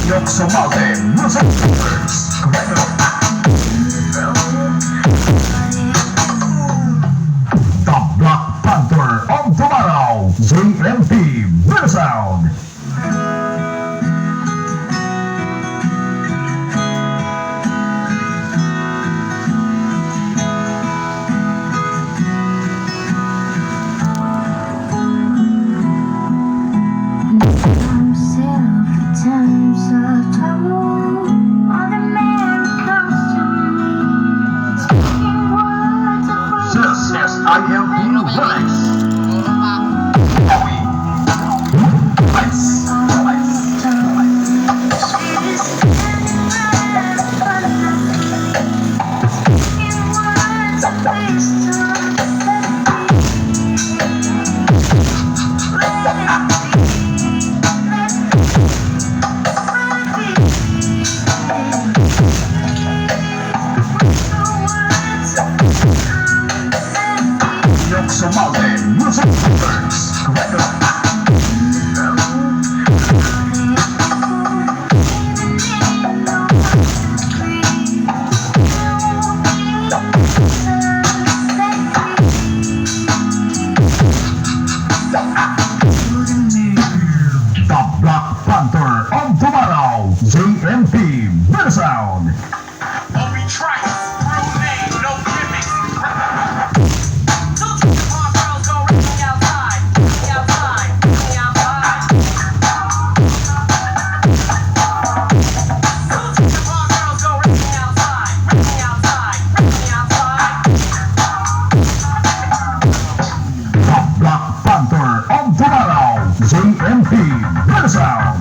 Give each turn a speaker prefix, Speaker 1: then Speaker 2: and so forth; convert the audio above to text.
Speaker 1: Yoxomalte Music First. The Black Panther of tomorrow, JMP Better Sound.
Speaker 2: Times of trouble, all the men comes to me, speaking words of
Speaker 1: Yes, I am the Relax. Howie. Lights. Yoxomalte Music First. The Black Panther of tomorrow, JMP Better Sound.
Speaker 3: Obi Trice, real name, no gimmicks. Two hard girls go running outside, outside, outside. Two hard girls go running outside, outside, outside.
Speaker 1: The Black Panther of tomorrow, JMP Better Sound.